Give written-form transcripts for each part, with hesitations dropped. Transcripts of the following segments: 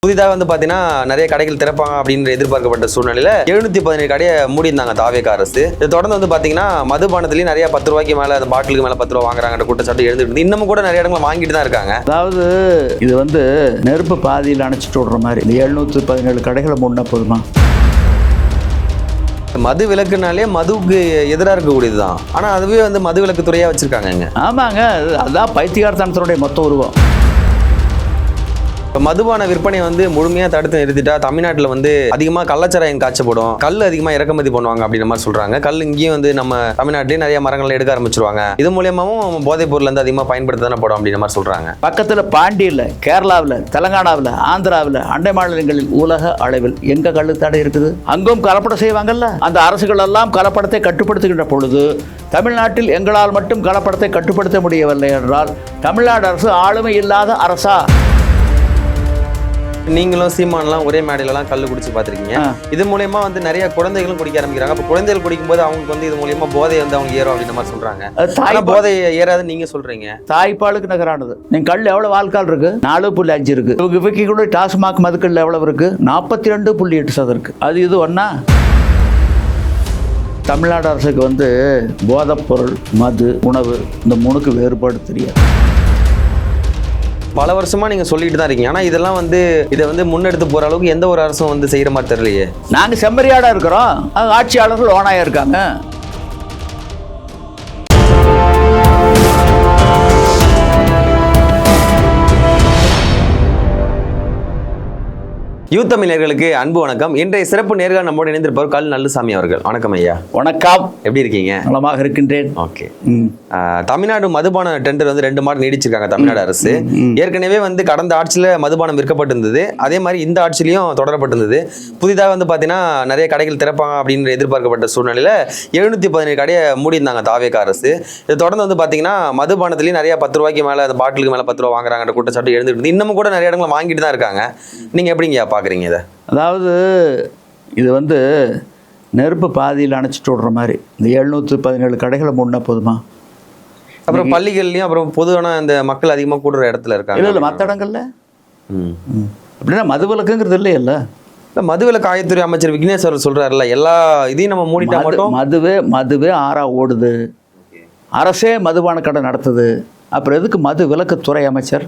புதிதாக வந்து பார்த்தீங்கன்னா நிறைய கடைகள் திறப்பாங்க அப்படின்னு எதிர்பார்க்கப்பட்ட சூழ்நிலையில் 717 கடையை மூடியிருந்தாங்க தாவேக அரசு. இதை தொடர்ந்து வந்து பார்த்தீங்கன்னா மதுபானத்துலேயும் நிறைய 10 ரூபாய்க்கு மேலே அந்த பாட்டிலுக்கு மேலே 10 ரூபா வாங்குறாங்க குற்றச்சாட்டு எழுந்துட்டு இன்னமும் கூட நிறைய இடங்கள் வாங்கிட்டு தான் இருக்காங்க. அதாவது இது வந்து நெருப்பு பாதியில் அணைச்சிட்டு விடுற மாதிரி இந்த 717 கடைகளை மூடினா போதுமா? மது விலக்குனாலே மதுவுக்கு எதிராக இருக்கக்கூடியது தான். ஆனால் அதுவே வந்து மது விலக்கு துறையாக வச்சுருக்காங்க. ஆமாங்க, அதுதான் பைத்தியகாரத்தனத்தினுடைய மொத்த உருவம். இப்போ மதுபான விற்பனை வந்து முழுமையாக தடுத்து நிறுத்திட்டா தமிழ்நாட்டில் வந்து அதிகமாக கள்ளச்சாராயம் காய்ச்சப்படும், கல் அதிகமாக இறக்குமதி பண்ணுவாங்க அப்படின்ற மாதிரி சொல்கிறாங்க. கல் இங்கேயும் வந்து நம்ம தமிழ்நாட்டிலேயே நிறைய மரங்களை எடுக்க ஆரம்பிச்சிருவாங்க. இது மூலியமாகவும் போதைப் பொருள் வந்து அதிகமாக பயன்படுத்த தானே படும் அப்படின்ற மாதிரி சொல்கிறாங்க. பக்கத்தில் பாண்டியில், கேரளாவில், தெலங்கானாவில், ஆந்திராவில், அண்டை மாநிலங்களில் உலக அளவில் எங்கே கள்ளு தடை இருக்குது? அங்கும் கலப்படம் செய்வாங்கல்ல. அந்த அரசுகள் எல்லாம் கலப்படத்தை கட்டுப்படுத்துகின்ற பொழுது தமிழ்நாட்டில் எங்களால் மட்டும் கலப்படத்தை கட்டுப்படுத்த முடியவில்லை என்றால் தமிழ்நாடு அரசு ஆளுமை இல்லாத அரசா? நீங்களும் சீமானெலாம் ஒரே மேடையிலலாம் கல் குடிச்சு பார்த்துருக்கீங்க. இது மூலயமா வந்து நிறைய குழந்தைகளும் குடிக்க ஆரம்பிக்கிறாங்க. அப்போ குழந்தைகள் குடிக்கும்போது அவங்களுக்கு வந்து இது மூலியமா போதை வந்து அவங்க ஏறும் அப்படின்ற மாதிரி சொல்றாங்க. போதை ஏறாதுன்னு நீங்க சொல்றீங்க. தாய்ப்பாலுக்கு நகரானது. நீங்க கல் எவ்வளவு வாழ்க்கால் இருக்கு? 4.5 இருக்கு. இவங்க கூட டாஸ்மாக் மதுக்கல் எவ்வளவு இருக்கு? 42.8% இருக்கு. அது இது ஒன்னா? தமிழ்நாடு அரசுக்கு வந்து போதைப்பொருள், மது, உணவு இந்த 3க்கு வேறுபாடு தெரியாது. பல வருஷமா நீங்க சொல்லிட்டு தான் இருக்கீங்க. ஆனா இதெல்லாம் வந்து இதை வந்து முன்னெடுத்து போற அளவுக்கு எந்த ஒரு அரசும் வந்து செய்யற மாதிரி தெரியலையே. நாங்க செம்மறியாடா இருக்கிறோம், ஆட்சியாளர்கள் ஓனாயா இருக்காங்க. யூத் தமிழர்களுக்கு அன்பு வணக்கம். இன்றைய சிறப்பு நேர்காணல் நம்மோடு இணைந்திருப்பவர் கல் நல்லுசாமி அவர்கள். வணக்கம் ஐயா. வணக்கம். எப்படி இருக்கீங்க? நலமாக இருக்கின்றேன். ஓகே. தமிழ்நாடு மதுபான டெண்டர் வந்து 2 மாதம் நீடிச்சிருக்காங்க தமிழ்நாடு அரசு. ஏற்கனவே வந்து கடந்த ஆட்சியில் மதுபானம் விற்கப்பட்டிருந்தது, அதே மாதிரி இந்த ஆட்சியிலையும் தொடரப்பட்டிருந்தது. புதிதாக வந்து பார்த்தீங்கன்னா நிறைய கடைகள் திறப்பாங்க அப்படின்னு எதிர்பார்க்கப்பட்ட சூழ்நிலையில் 717 கடையை மூடியிருந்தாங்க தாவேக அரசு. இதை தொடர்ந்து வந்து பார்த்தீங்கன்னா மதுபானத்துலேயும் நிறைய 10 ரூபாய்க்கு மேலே அந்த பாட்டிலுக்கு மேலே 10 ரூபா வாங்குறாங்க குற்றச்சாட்டு எழுந்துட்டு இன்னமும் கூட நிறைய இடங்கள் வாங்கிட்டு தான் இருக்காங்க. நீங்கள் எப்படிங்க பார்க்குறீங்க இதை? அதாவது இது வந்து நெருப்பு பாதியில் அணைச்சிட்டு விடுற மாதிரி இந்த 717 கடைகளை மூடினா போதுமா? அப்புறம் பள்ளிகள்லையும் அப்புறம் பொதுவான இந்த மக்கள் அதிகமாக கூடுற இடத்துல இருக்காங்க. இல்லை மற்ற இடங்கள்ல அப்படின்னா மது விலக்குங்கிறது இல்லையல்ல. இல்லை மதுவிலக்கு ஆயத்துறை அமைச்சர் விக்னேஷ் அவர் சொல்கிறாருல்ல, எல்லா இதையும் நம்ம மூடிட்டா மட்டும் மதுவே ஆறா ஓடுது. அரசே மதுபான கடை நடத்துது. அப்புறம் எதுக்கு மது விலக்குத்துறை அமைச்சர்?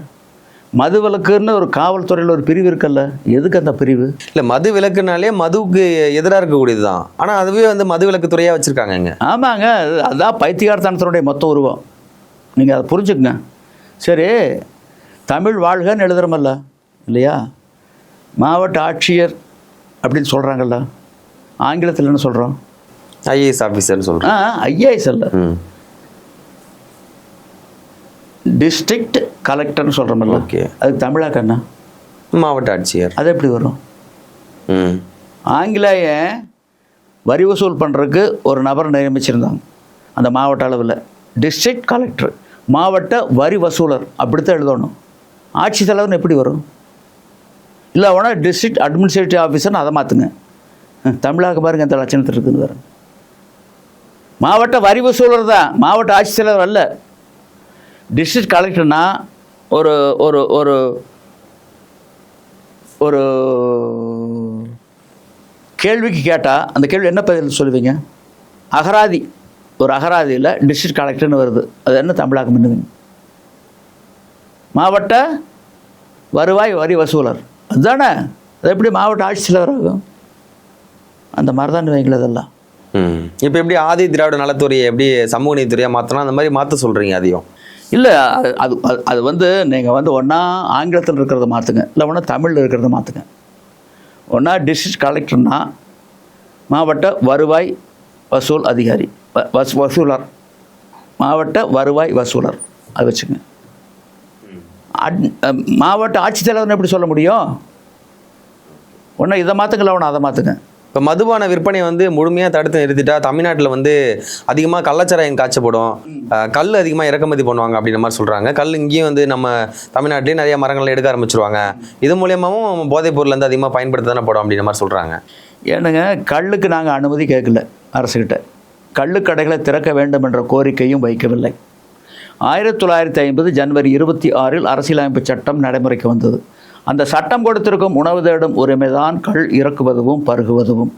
மது விலக்குன்னு ஒரு காவல்துறையில் ஒரு பிரிவு இருக்குல்ல, எதுக்கு அந்த பிரிவு? இல்லை மது விலக்குனாலே மதுவுக்கு எதிராக இருக்கக்கூடியது தான். ஆனால் அதுவே வந்து மது விலக்கு துறையாக வச்சுருக்காங்க. ஆமாங்க, அதுதான் பைத்தியகாரத்தனத்தினுடைய மொத்த உருவம். நீங்கள் அதை புரிஞ்சுக்குங்க. சரி, தமிழ் வாழ்கன்னு எழுதுறமல்ல இல்லையா? மாவட்ட ஆட்சியர் அப்படின்னு சொல்கிறாங்கல்ல, ஆங்கிலத்தில் என்ன சொல்கிறோம்? ஐஏஎஸ் ஆஃபீஸர்னு சொல்கிறோம். ஐஏஎஸ் அல்ல, டிஸ்ட்ரிக்ட் கலெக்டர்னு சொல்கிறோம்ல. ஓகே, அதுக்கு தமிழாக்க என்ன? மாவட்ட ஆட்சியர். அது எப்படி வரும்? ஆங்கிலேயன் வரி வசூல் பண்ணுறதுக்கு ஒரு நபர் நியமிச்சிருந்தாங்க அந்த மாவட்ட அளவில். டிஸ்ட்ரிக்ட் கலெக்டர், மாவட்ட வரி வசூலர், அப்படித்தான் எழுதணும். ஆட்சித்தலைவர்னு எப்படி வரும்? இல்லை அவனா டிஸ்ட்ரிக்ட் அட்மினிஸ்ட்ரேட்டிவ் ஆஃபீஸர்னு அதை மாற்றுங்க. தமிழாக்க பாருங்க அந்த லட்சணத்தில் இருக்குதுன்னு வரும். மாவட்ட வரி வசூலர் தான், மாவட்ட ஆட்சித்தலைவர் அல்ல. டிஸ்ட்ரிக்ட் கலெக்டர்னா ஒரு ஒரு ஒரு ஒரு கேள்விக்கு கேட்டால் அந்த கேள்வி என்ன பதில் சொல்லுவீங்க? அகராதி, ஒரு அகராதியில் டிஸ்ட்ரிக்ட் கலெக்டர்னு வருது. அது என்ன தமிழாக்கம் பண்ணுவீங்க? மாவட்ட வருவாய் வரி வசூலர் அதுதானே. அது எப்படி மாவட்ட ஆட்சித்தலைவர் ஆகும்? அந்த மாதிரி தான் வைங்கள அதெல்லாம். இப்போ எப்படி ஆதி திராவிட நலத்துறையை எப்படி சமூக நீதித்துறையாக மாற்றலாம், அந்த மாதிரி மாற்ற சொல்கிறீங்க? அதையும் இல்லை, அது வந்து நீங்கள் வந்து ஒன்றா ஆங்கிலத்தில் இருக்கிறத மாற்றுங்க, இல்லை ஒன்றா தமிழில் இருக்கிறத மாற்றுங்க. ஒன்றா டிஸ்ட்ரிக்ட் கலெக்டர்னா மாவட்ட வருவாய் வசூல் அதிகாரி, வசூலர், மாவட்ட வருவாய் வசூலர், அது வச்சுங்க. மாவட்ட ஆட்சித்தலைவர்னு எப்படி சொல்ல முடியும்? ஒன்றா இதை மாற்றுங்களா, ஒன்று அதை மாற்றுங்க. இப்போ மதுபான விற்பனை வந்து முழுமையாக தடுத்து நிறுத்திட்டா தமிழ்நாட்டில் வந்து அதிகமாக கள்ளச்சாராயம் காய்ச்சப்படும், கல் அதிகமாக இறக்குமதி பண்ணுவாங்க அப்படின்ற மாதிரி சொல்கிறாங்க. கல் இங்கேயும் வந்து நம்ம தமிழ்நாட்டிலேயே நிறைய மரங்களை எடுக்க ஆரம்பிச்சிருவாங்க. இது மூலியமாகவும் போதைப் பொருள் வந்து அதிகமாக பயன்படுத்த தானே படும் அப்படின்ற மாதிரி சொல்கிறாங்க. ஏனுங்க, கல்லுக்கு நாங்கள் அனுமதி கேட்கல அரசுக்கிட்ட. கள்ளுக்கடைகளை திறக்க வேண்டும் என்ற கோரிக்கையும் வைக்கவில்லை. 1950 ஜனவரி 26 அரசியலமைப்பு சட்டம் நடைமுறைக்கு வந்தது. அந்த சட்டம் கொடுத்திருக்கும் உணவு தேடும் உரிமைதான் கள் இறக்குவதும் பருகுவதும்.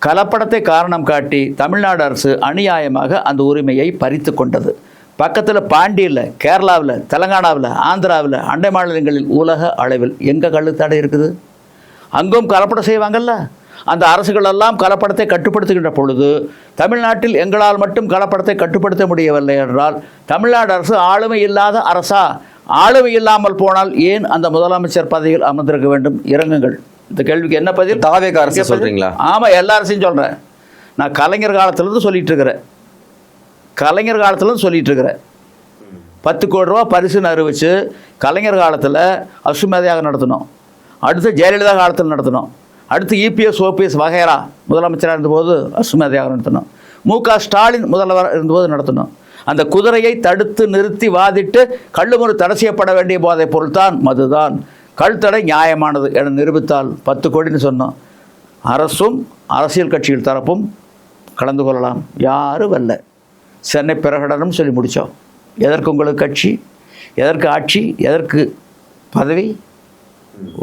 கலப்படத்தை காரணம் காட்டி தமிழ்நாடு அரசு அநியாயமாக அந்த உரிமையை பறித்து கொண்டது. பக்கத்தில் பாண்டியில், கேரளாவில், தெலங்கானாவில், ஆந்திராவில், அண்டை மாநிலங்களில் உலக அளவில் எங்கே கள்ளுத்தடை இருக்குது? அங்கும் கலப்படம் செய்வாங்கல்ல. அந்த அரசுகளெல்லாம் கலப்படத்தை கட்டுப்படுத்துகின்ற பொழுது தமிழ்நாட்டில் எங்களால் மட்டும் கலப்படத்தை கட்டுப்படுத்த முடியவில்லை என்றால் தமிழ்நாடு அரசு ஆளுமை இல்லாத அரசா? ஆளுமை இல்லாமல் போனால் ஏன் அந்த முதலமைச்சர் பதவியில் அமர்ந்திருக்க வேண்டும்? இறங்குங்கள். இந்த கேள்விக்கு என்ன பதில்? தாவேக அரசு சொல்றீங்களா? ஆமாம், எல்லா அரசையும் சொல்கிறேன். நான் கலைஞர் காலத்திலேருந்து சொல்லிட்டு இருக்கிறேன். 10 கோடி ரூபா பரிசுன்னு அறிவிச்சு கலைஞர் காலத்தில் அசுமதியாக நடத்தினோம். அடுத்து ஜெயலலிதா காலத்தில் நடத்தினோம். அடுத்து இபிஎஸ், ஓபிஎஸ் வகைரா முதலமைச்சராக இருந்தபோது அசுமதியாக நடத்தினோம். மு.க. ஸ்டாலின் முதல்வர் இருந்தபோது நடத்தினோம். அந்த குதிரையை தடுத்து நிறுத்தி வாதிட்டு கள்ளுமுறை தடை செய்யப்பட வேண்டிய போதைப் பொருள் தான் மதுதான். கள் தடை நியாயமானது என நிரூபித்தால் 10 கோடின்னு சொன்னோம். அரசும் அரசியல் கட்சிகள் தரப்பும் கலந்து கொள்ளலாம். யாரும் வரல. சென்னை பிரகடனம் சொல்லி முடித்தோம். எதற்கு உங்களுக்கு கட்சி? எதற்கு ஆட்சி? எதற்கு பதவி?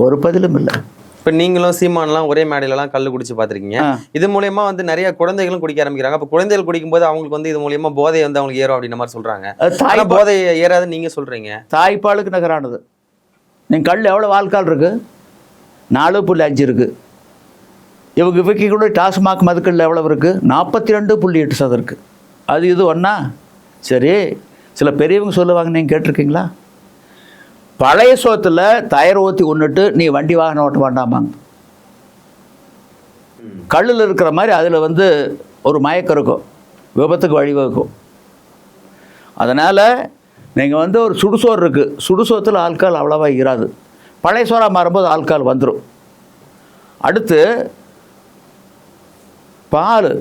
ஒரு பதிலும் இல்லை. இப்போ நீங்களும் சீமானெலாம் ஒரே மேடையிலலாம் கல் குடிச்சு பார்த்துருக்கீங்க. இது மூலயமா வந்து நிறைய குழந்தைகளும் குடிக்க ஆரம்பிக்கிறாங்க. அப்போ குழந்தைகள் குடிக்கும்போது அவங்களுக்கு வந்து இது மூலயமா போதை வந்து அவங்களுக்கு ஏறும் அப்படின்ற மாதிரி சொல்கிறாங்க. ஆனால் போதை ஏறாதுன்னு நீங்கள் சொல்கிறீங்க. தாய்ப்பாலுக்கு நகரானது. நீங்கள் கல் எவ்வளோ வாழ்க்கால் இருக்குது? 4.5 இருக்குது. இவங்க விற்கி கூட டாஸ்மாக் மதுக்கல்ல எவ்வளோ இருக்குது? 42.8% இருக்குது. அது இது ஒன்றா? சரி, சில பெரியவங்க சொல்லுவாங்க, நீங்கள் கேட்டிருக்கீங்களா? பழைய சோத்தில் தயிர் ஊற்றி கொண்டுட்டு நீ வண்டி வாகனம் ஓட்ட வேண்டாமாங்க. கல்லில் இருக்கிற மாதிரி அதில் வந்து ஒரு மயக்கம் இருக்கும், விபத்துக்கு வழிவகுக்கும். அதனால் நீங்கள் வந்து ஒரு சுடுசோறு இருக்குது, சுடுசோத்தில் ஆல்கால் அவ்வளோவா இராது. பழைய சோறாக மாறும்போது ஆல்கால் வந்துடும். அடுத்து பால்,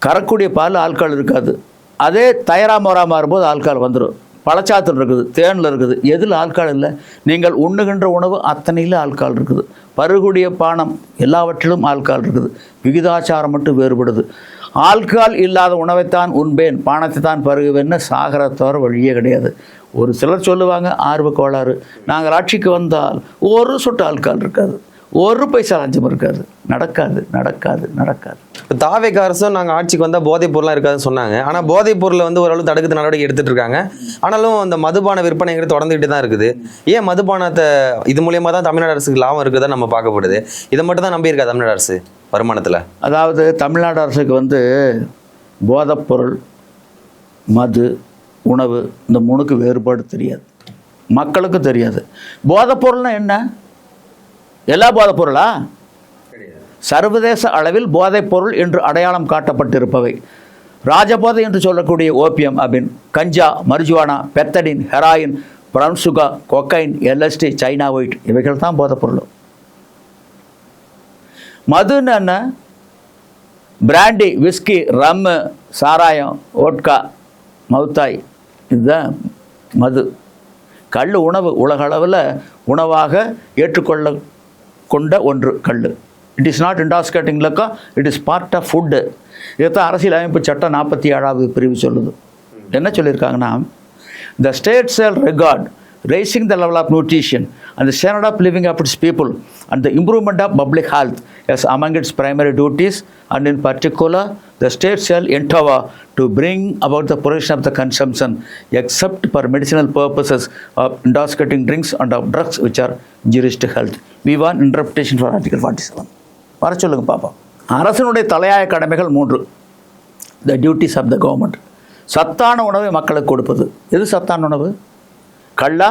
கறக்கூடிய பால் ஆல்கால் இருக்காது. அதே தயிராக மோராக மாறும்போது ஆல்கால் வந்துடும். பழச்சாத்தில் இருக்குது, தேனில் இருக்குது. எதில் ஆல்கால் இல்லை? நீங்கள் உண்ணுகின்ற உணவு அத்தனையில் ஆல்கால் இருக்குது. பருகுடைய பானம் எல்லாவற்றிலும் ஆல்கால் இருக்குது. விகிதாச்சாரம் மட்டும் வேறுபடுது. ஆல்கால் இல்லாத உணவைத்தான் உண்பேன், பானத்தை தான் பருகுவேன்னு சாகர தவிர வழியே கிடையாது. ஒரு சிலர் சொல்லுவாங்க ஆர்வ கோளாறு, நாங்கள் ஆட்சிக்கு வந்தால் ஒரு சொட்டு ஆல்கால் இருக்காது, ஒரு பைசா லஞ்சம் இருக்காது. நடக்காது, நடக்காது, நடக்காது. இப்போ தாவேக அரசும் நாங்கள் ஆட்சிக்கு வந்தால் போதைப் பொருளாக இருக்காதுன்னு சொன்னாங்க. ஆனால் போதைப் பொருளை வந்து ஓரளவு தடுக்கிறது நடவடிக்கை எடுத்துகிட்டு இருக்காங்க. ஆனாலும் அந்த மதுபான விற்பனைங்கிறது தொடர்ந்துகிட்டு தான் இருக்குது. ஏன் மதுபானத்தை இது மூலியமாக தான் தமிழ்நாடு அரசுக்கு லாபம் இருக்குதா நம்ம பார்க்கப்படுது? இதை மட்டும் தான் நம்பியிருக்கா தமிழ்நாடு அரசு வருமானத்தில்? அதாவது தமிழ்நாடு அரசுக்கு வந்து போதைப்பொருள், மது, உணவு இந்த 3க்கு வேறுபாடு தெரியாது, மக்களுக்கு தெரியாது. போதைப்பொருள்னா என்ன? எல்லா போதைப் பொருளா? சர்வதேச அளவில் போதைப் பொருள் என்று அடையாளம் காட்டப்பட்டிருப்பவை ராஜபோதை என்று சொல்லக்கூடிய ஓபியம், அபின், கஞ்சா, marijuana, pethidine, heroin, brown sugar, cocaine, LSD, China white இவைகள் தான் போதைப் பொருள். மதுன்னு என்ன? பிராண்டி, விஸ்கி, ரம்மு, சாராயம், ஓட்கா, மவுத்தாய், இதுதான் மது. கல் உணவு உலக அளவில் உணவாக ஏற்றுக்கொள்ள கொண்ட ஒன்று கல். It is not intoxicating liquor, it is part of food. இதைத்தான் அரசியலமைப்பு சட்டம் 47வது பிரிவு சொல்லுது. என்ன சொல்லியிருக்காங்கன்னா, the state shall regard raising the level of nutrition and the standard of living of its people and the improvement of public health as among its primary duties, and in particular the state shall endeavour to bring about the prohibition of the consumption except for medicinal purposes of intoxicating drinks and of drugs which are injurious to health. We want interpretation for Article 47. வர சொல்லுங்க பாப்போம். அரசினுடைய தலையாய கடமைகள் 3. The duties of the government. சத்தான உணவை மக்களுக்கு கொடுப்பது. எது சத்தான உணவு? கள்ளா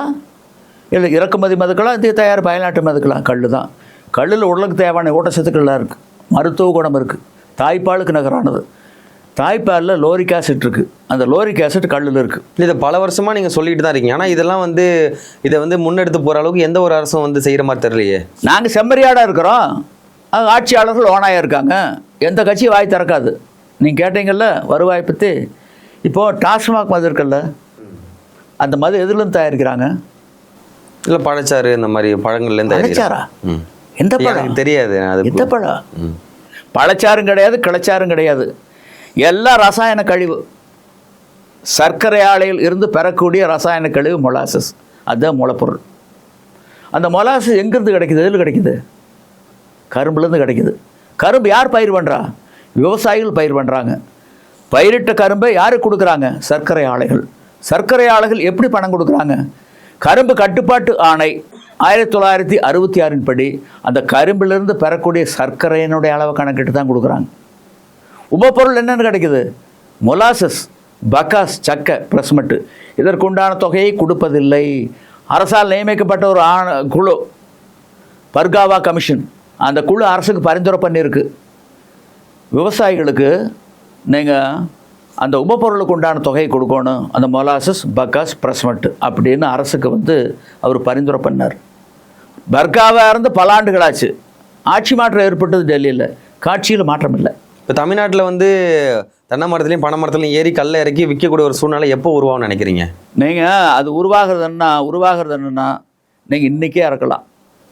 இல்லை இறக்குமதி மதுக்களா, இது தயார் பயநாட்டு மதுக்களா? கல் தான். கல்லில் உடலுக்கு தேவையான ஊட்டச்சத்துக்கள்லாம் இருக்குது, மருத்துவ குணம் இருக்குது, தாய்ப்பாலுக்கு நகரானது. தாய்ப்பாலில் லோரிக் ஆசிட் இருக்குது, அந்த லோரிக் ஆசிட் கல்லில் இருக்குது. இதை பல வருஷமாக நீங்கள் சொல்லிட்டு தான் இருக்கீங்க. ஆனால் இதெல்லாம் வந்து இதை வந்து முன்னெடுத்து போகிற அளவுக்கு எந்த ஒரு அரசும் வந்து செய்கிற மாதிரி தெரியலையே. நாங்கள் செம்மறியாடாக இருக்கிறோம், அது ஆட்சியாளர்கள் ஓனாயாக இருக்காங்க. எந்த கட்சியும் வாய் திறக்காது. நீங்கள் கேட்டீங்கல்ல வருவாய் பற்றி. இப்போது டாஸ்மாக் மது இருக்குல்ல, அந்த மது எதுலேருந்து தயாரிக்கிறாங்க? இல்லை பழச்சாறு, இந்த மாதிரி பழங்கள்லேருந்து பழச்சாரா? எந்த பழம் தெரியாது. அது எந்த பழம்? பழச்சாரும் கிடையாது, கிளச்சாரும் கிடையாது. எல்லாம் ரசாயன கழிவு. சர்க்கரை ஆலையில் இருந்து பெறக்கூடிய ரசாயன கழிவு மொலாசஸ், அதுதான் மூலப்பொருள். அந்த மொலாசஸ் எங்கேருந்து கிடைக்குது? எதில் கிடைக்குது? கரும்புலேருந்து கிடைக்குது. கரும்பு யார் பயிர் பண்ணுறா? விவசாயிகள் பயிர் பண்ணுறாங்க. பயிரிட்ட கரும்பை யாருக்கு கொடுக்குறாங்க? சர்க்கரை ஆலைகள். சர்க்கரை ஆலைகள் எப்படி பணம் கொடுக்குறாங்க? கரும்பு கட்டுப்பாட்டு ஆணை 1966 படி அந்த கரும்பிலிருந்து பெறக்கூடிய சர்க்கரையினுடைய அளவை கணக்கிட்டு தான் கொடுக்குறாங்க. உபப்பொருள் என்னென்னு கிடைக்குது? மொலாசஸ், பக்காஸ், சக்கை, பிரஸ்மட்டு. இதற்குண்டான தொகையை கொடுப்பதில்லை. அரசால் நியமிக்கப்பட்ட ஒரு குழு, பர்காவா கமிஷன், அந்த குழு அரசுக்கு பரிந்துரை பண்ணியிருக்கு. விவசாயிகளுக்கு நீங்கள் அந்த உபப்பொருளுக்கு உண்டான தொகையை கொடுக்கணும், அந்த மொலாசஸ், பக்காஸ், பிரஸ்மட்டு அப்படின்னு அரசுக்கு அவர் பரிந்துரை பண்ணார். பர்காவாக இருந்து பல ஆண்டுகளாச்சு. ஆட்சி மாற்றம் ஏற்பட்டது டெல்லியில், காட்சியில் மாற்றம் இல்லை. இப்போ தமிழ்நாட்டில் தென்னை மரத்துலையும் பனை மரத்துலையும் ஏறி கல்லை இறக்கி விற்கக்கூடிய ஒரு சூழ்நிலை எப்போ உருவாகும்னு நினைக்கிறீங்க? நீங்கள் அது உருவாகிறது என்னன்னா நீங்கள் இன்றைக்கே இறக்கலாம்.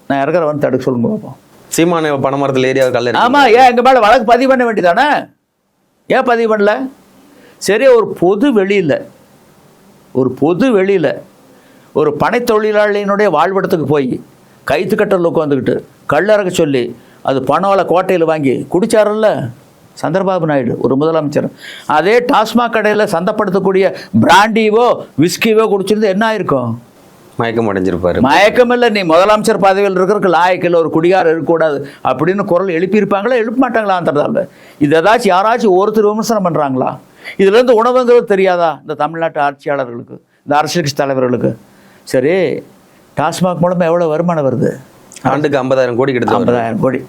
நான் இறக்குறவன் தடுக்க சொல்லுங்க பார்ப்போம். சீமான பனை மரத்தில் ஏறி அவர் கல்லை. ஆமாம், ஏன் எங்கள் மேலே வழக்கு பதிவு பண்ண வேண்டியதானே? ஏன் பதிவு பண்ணல? சரி, ஒரு பொது வெளியில் ஒரு பனை தொழிலாளியினுடைய வாழ்விடத்துக்கு போய் கைத்து கட்டல் உட்காந்துக்கிட்டு கல்லறக்க சொல்லி அது பணவள கோட்டையில் வாங்கி குடிச்சாரல்ல சந்திரபாபு நாயுடு, ஒரு முதலமைச்சர். அதே டாஸ்மாக் கடையில் சந்தைப்படுத்தக்கூடிய பிராண்டிவோ விஸ்கிவோ குடிச்சிருந்து என்ன ஆயிருக்கும்? மயக்கம் அடைஞ்சிருப்பாரு. மயக்கம் இல்லை, நீ முதலமைச்சர் பதவியில் இருக்கிறதுக்கு லாயக்கில் ஒரு குடிகாரம் இருக்கக்கூடாது அப்படின்னு குரல் எழுப்பியிருப்பாங்களா? எழுப்ப மாட்டாங்களா? அந்த இது ஏதாச்சும் யாராச்சும் ஒருத்தர் விமர்சனம் பண்ணுறாங்களா? இதுலேருந்து உணவுங்கிறது தெரியாதா இந்த தமிழ்நாட்டு ஆட்சியாளர்களுக்கு, இந்த அரசியல் கட்சி தலைவர்களுக்கு? சரி, டாஸ்மாக் மூலமாக எவ்வளோ வருமானம் வருது? ஆண்டுக்கு 50,000 கோடி கிட்ட. 50,000 கோடி.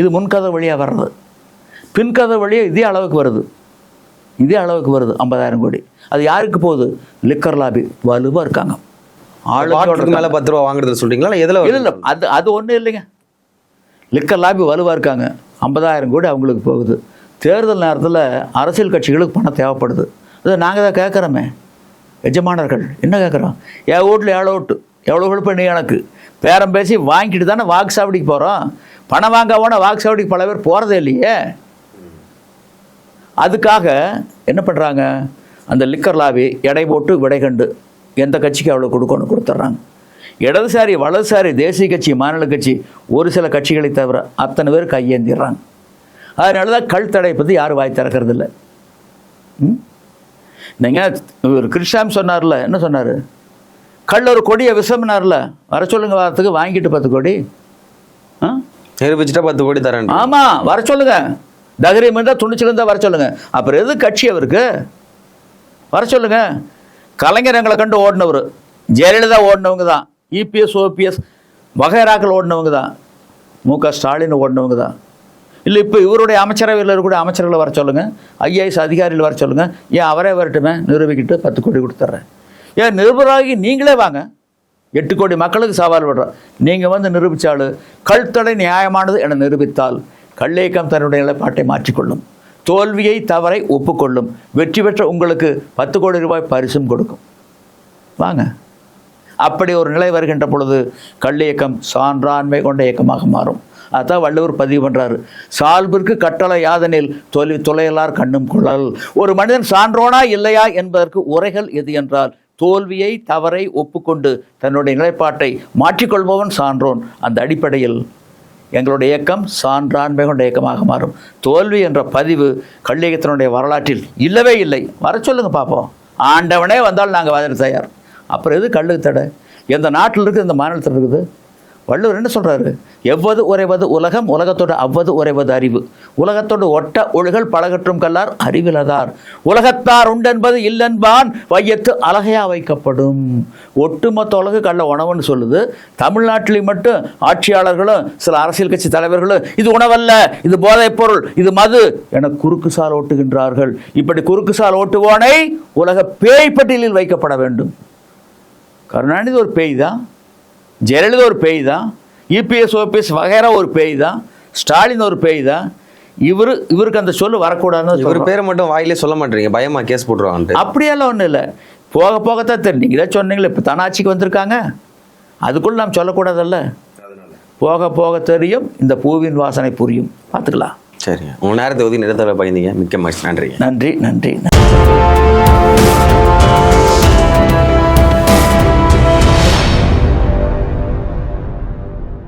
இது முன்கதை வழியாக வர்றது. பின்கதை வழியாக இதே அளவுக்கு வருது 50,000 கோடி. அது யாருக்கு போகுது? லிக்கர் லாபி வலுவாக இருக்காங்க. ஆளுக்கு மேலே 10 ரூபா வாங்குறது சொல்கிறீங்களா? எதில்? இல்லை, அது ஒன்றும் இல்லைங்க. லிக்கர் லாபி வலுவாக இருக்காங்க. 50,000 கோடி அவங்களுக்கு போகுது. தேர்தல் நேரத்தில் அரசியல் கட்சிகளுக்கு பணம் தேவைப்படுது. அதை நாங்கள் தான் கேட்குறோமே, எஜமானர்கள் என்ன கேட்குறோம்? என் வீட்டில் எவ்வளோ கொடுப்ப நீ எனக்கு பேரம் பேசி வாங்கிட்டு தானே வாக்கு சாவடிக்கு போகிறோம். பணம் வாங்க போனால் வாக்கு சாவடிக்கு பல பேர் போகிறதே இல்லையே. அதுக்காக என்ன பண்ணுறாங்க? அந்த லிக்கர் லாபி எடை போட்டு விடை கண்டு எந்த கட்சிக்கு அவ்வளோ கொடுத்துட்றாங்க. இடதுசாரி, வலதுசாரி, தேசிய கட்சி, மாநில கட்சி, ஒரு சில கட்சிகளை தவிர அத்தனை பேர் கையேந்திடுறாங்க. அதனால தான் கல் தடை பற்றி யாரும் வாய் திறக்கிறதில்ல. நீங்கள் கிருஷ்ணாம் சொன்னார்ல, என்ன சொன்னார்? கல் ஒரு கொடியை விஷம்னார்ல, வர சொல்லுங்க வாரத்துக்கு, வாங்கிட்டு 10 கோடி நிரூபிச்சுட்டா 10 கோடி தரேன். ஆமாம், வர சொல்லுங்க. தகரியம் இருந்தால் துணிச்சல் இருந்தால் வர சொல்லுங்க. அப்புறம் எது கட்சி அவருக்கு? வர சொல்லுங்க. கலைஞர் எங்களை கண்டு ஓடினவர், ஜெயலலிதா ஓடினவங்க தான், இபிஎஸ் ஓபிஎஸ் வகைராக்கள் ஓடினவங்க தான், முக ஸ்டாலின் ஓடினவங்க தான். இல்லை இப்போ இவருடைய அமைச்சரவையில் இருக்கக்கூடிய அமைச்சர்களை வர சொல்லுங்கள், ஐஏஎஸ் அதிகாரிகள் வர சொல்லுங்கள். ஏன் அவரே வரட்டுமே, நிரூபிக்கிட்டு 10 கோடி கொடுத்துட்றேன். ஏன் நிருபராகி நீங்களே வாங்க, 8 கோடி மக்களுக்கு சவால் விடுறோம். நீங்கள் நிரூபித்தால் கல் தடை நியாயமானது என நிரூபித்தால் கல்லேக்கம் தன்னுடைய நிலைப்பாட்டை மாற்றிக்கொள்ளும், தோல்வியை தவறை ஒப்புக்கொள்ளும், வெற்றி பெற்ற உங்களுக்கு 10 கோடி ரூபாய் பரிசும் கொடுக்கும். வாங்க. அப்படி ஒரு நிலை வருகின்ற பொழுது கல்லியக்கம் சான்றாண்மை கொண்ட இயக்கமாக மாறும். அதான் வள்ளுவர் பதிவு பண்ணுறாரு, சால்பிற்கு கட்டளை யாதனில் தொலையலார் கண்ணும் கொள்ளல். ஒரு மனிதன் சான்றோனா இல்லையா என்பதற்கு உரைகள் எது என்றால் தோல்வியை தவறை ஒப்புக்கொண்டு தன்னுடைய நிலைப்பாட்டை மாற்றிக்கொள்பவன் சான்றோன். அந்த அடிப்படையில் எங்களுடைய இயக்கம் சான்றாண்மை கொண்ட இயக்கமாக மாறும். தோல்வி என்ற பதிவு கல்லியக்கத்தினுடைய வரலாற்றில் இல்லவே இல்லை. வர சொல்லுங்க பார்ப்போம். ஆண்டவனே வந்தால் நாங்கள் வாதிட தயார். அப்புறம் எது கல்லுக்கு தடை? எந்த நாட்டில் இருக்குது, எந்த மாநிலத்தில் இருக்குது? வள்ளுவர் என்ன சொல்கிறாரு? எவ்வது உறைவது உலகம், உலகத்தோடு அவ்வது உறைவது அறிவு. உலகத்தோடு ஒட்ட ஒழுகல் பழகற்றும் கல்லார் அறிவிலதார். உலகத்தார் உண்டென்பது இல்லென்பான் வையத்து அழகையா வைக்கப்படும். ஒட்டுமொத்த உலக கள்ள உணவுன்னு சொல்லுது. தமிழ்நாட்டில் மட்டும் ஆட்சியாளர்களும் சில அரசியல் கட்சி தலைவர்களும் இது உணவல்ல, இது போதைப் பொருள், இது மது என குறுக்கு சால் ஓட்டுகின்றார்கள். இப்படி குறுக்கு சால் ஓட்டுவோனை உலக பேய் பட்டியலில் வைக்கப்பட வேண்டும். கருணாநிதி ஒரு பேய் தான், ஜெயலலிதா ஒரு பேய் தான், இபிஎஸ் ஓபிஎஸ் வகைரா ஒரு பேய் தான், ஸ்டாலின் ஒரு பேய் தான். இவருக்கு அந்த சொல்லு வரக்கூடாதுன்னு ஒரு பேரை மட்டும் வாயிலே சொல்ல மாட்டேறீங்க, பயமா கேஸ் போட்டுருவாங்க. அப்படியெல்லாம் ஒன்றும் இல்லை, போக போகத்தான் தெரியும். நீங்களே சொன்னீங்களே இப்போ தனாட்சிக்கு வந்திருக்காங்க, அதுக்குள்ள நாம் சொல்லக்கூடாதல்ல. போக போக தெரியும், இந்த பூவின் வாசனை புரியும், பார்த்துக்கலாம். சரிங்க, உங்கள் நேரத்தை ஒதுக்கி நிறத்தலை பயந்தீங்க, மிக்க மகிழ்ச்சி. நன்றிங்க. நன்றி.